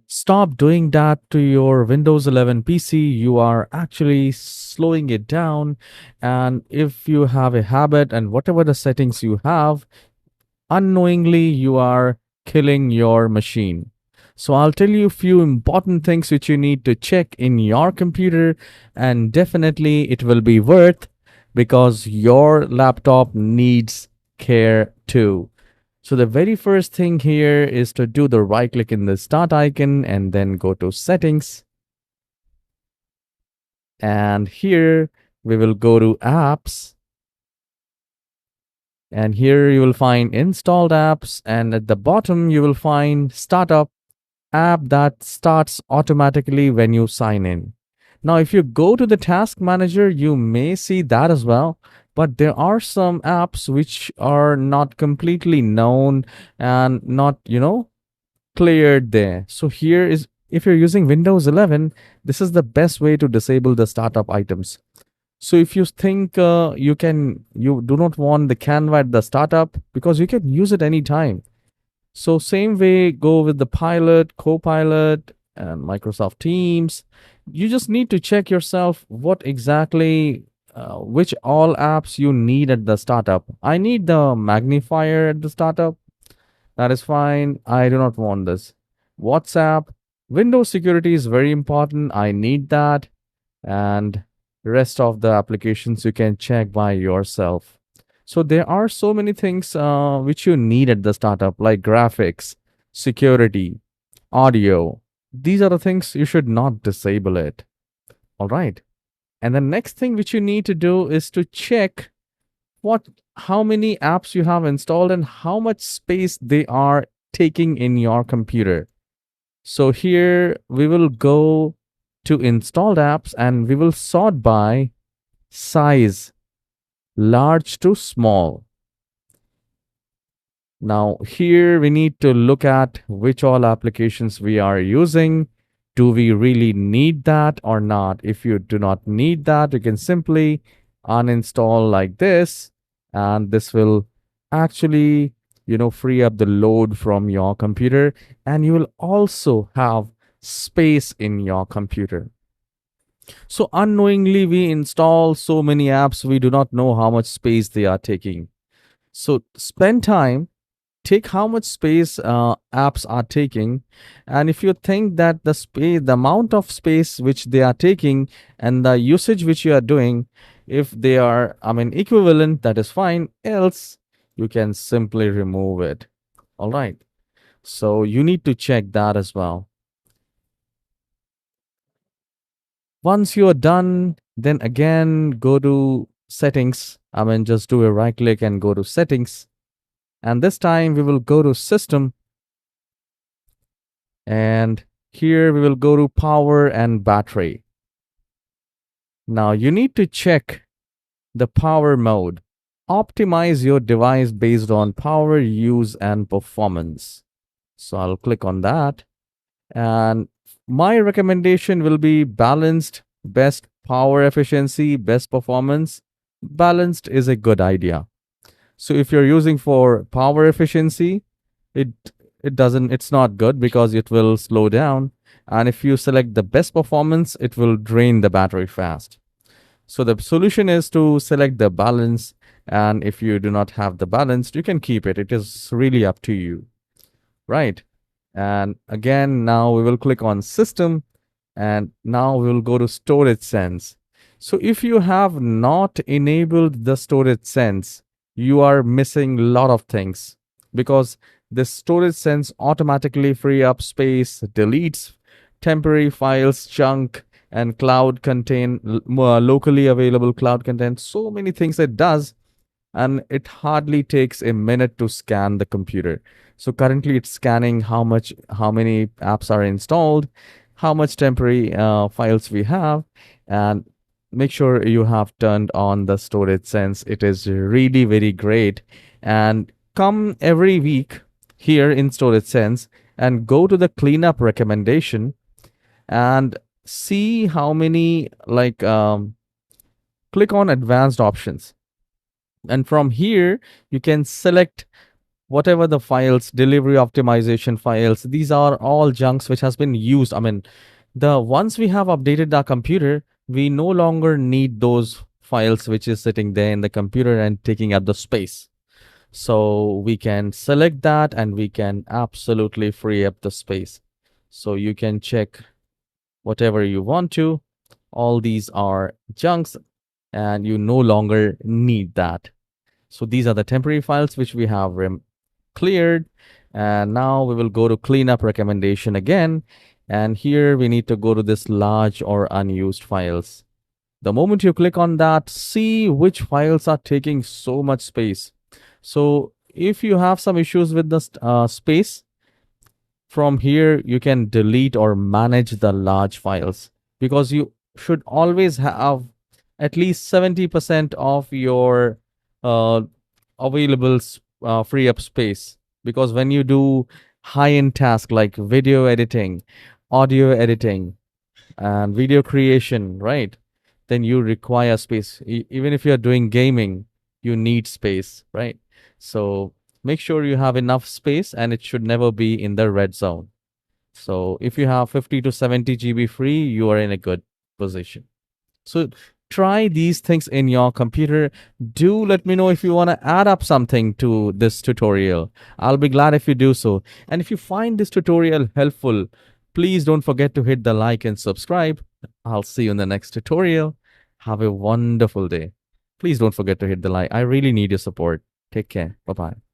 Stop doing that to your Windows 11 PC. You are actually slowing it down. And if you have a habit and whatever the settings you have, unknowingly you are killing your machine. So I'll tell you a few important things which you need to check in your computer, and definitely it will be worth because your laptop needs care too. So the very first thing here is to do the right click in the start icon and then go to settings. And here we will go to apps. And here you will find installed apps. And at the bottom, you will find startup app that starts automatically when you sign in. Now, if you go to the task manager, you may see that as well. But there are some apps which are not completely known and not, cleared there. So here is, if you're using Windows 11, this is the best way to disable the startup items. So if you think you do not want the Canva at the startup, because you can use it anytime. So same way, go with the Pilot, Copilot, and Microsoft Teams. You just need to check yourself what exactly, which all apps you need at the startup. I need the magnifier at the startup. That is fine. I do not want this. WhatsApp, Windows security is very important. I need that. And rest of the applications you can check by yourself. So there are so many things which you need at the startup, like graphics, security, audio. These are the things you should not disable it. All right. And the next thing which you need to do is to check what how many apps you have installed and how much space they are taking in your computer. So here we will go to installed apps and we will sort by size, large to small. Now here we need to look at which all applications we are using. Do we really need that or not? If you do not need that, you can simply uninstall like this, and this will actually, free up the load from your computer, and you will also have space in your computer. So unknowingly, we install so many apps, we do not know how much space they are taking. So spend time, take how much space apps are taking, and if you think that the amount of space which they are taking and the usage which you are doing, if they are, equivalent, that is fine. Else, you can simply remove it. All right. So you need to check that as well. Once you are done, then again go to settings. Just do a right click and go to settings. And this time we will go to system. And here we will go to power and battery. Now you need to check the power mode. Optimize your device based on power use and performance. So I'll click on that. And my recommendation will be balanced, best power efficiency, best performance. Balanced is a good idea. So if you're using for power efficiency, it it's not good because it will slow down. And if you select the best performance, it will drain the battery fast. So the solution is to select the balance. And if you do not have the balance, you can keep it. It is really up to you. Right. And again, now we will click on system, and now we will go to storage sense. So if you have not enabled the storage sense, you are missing a lot of things, because the storage sense automatically free up space, deletes temporary files, chunk, and cloud contain locally available cloud content. So many things it does, and it hardly takes a minute to scan the computer. So currently it's scanning how many apps are installed, how much temporary files we have, and make sure you have turned on the storage sense. It is really very great. And come every week here in storage sense and go to the cleanup recommendation and see how many, click on advanced options. And from here, you can select whatever the files, delivery optimization files, these are all junks which has been used. I mean, the once we have updated our computer, we no longer need those files which is sitting there in the computer and taking up the space. So we can select that and we can absolutely free up the space. So you can check whatever you want to. All these are junks and you no longer need that. So these are the temporary files which we have cleared. And now we will go to cleanup recommendation again. And here we need to go to this large or unused files. The moment you click on that, see which files are taking so much space. So if you have some issues with the space, from here you can delete or manage the large files, because you should always have at least 70% of your uh, available free up space, because when you do high-end tasks like video editing, audio editing, and video creation, right, then you require space. Even if you're doing gaming, you need space, right? So make sure you have enough space and it should never be in the red zone. So if you have 50 to 70 GB free, you are in a good position. So try these things in your computer. Do let me know if you want to add up something to this tutorial. I'll be glad if you do so. And if you find this tutorial helpful, please don't forget to hit the like and subscribe. I'll see you in the next tutorial. Have a wonderful day. Please don't forget to hit the like. I really need your support. Take care. Bye-bye.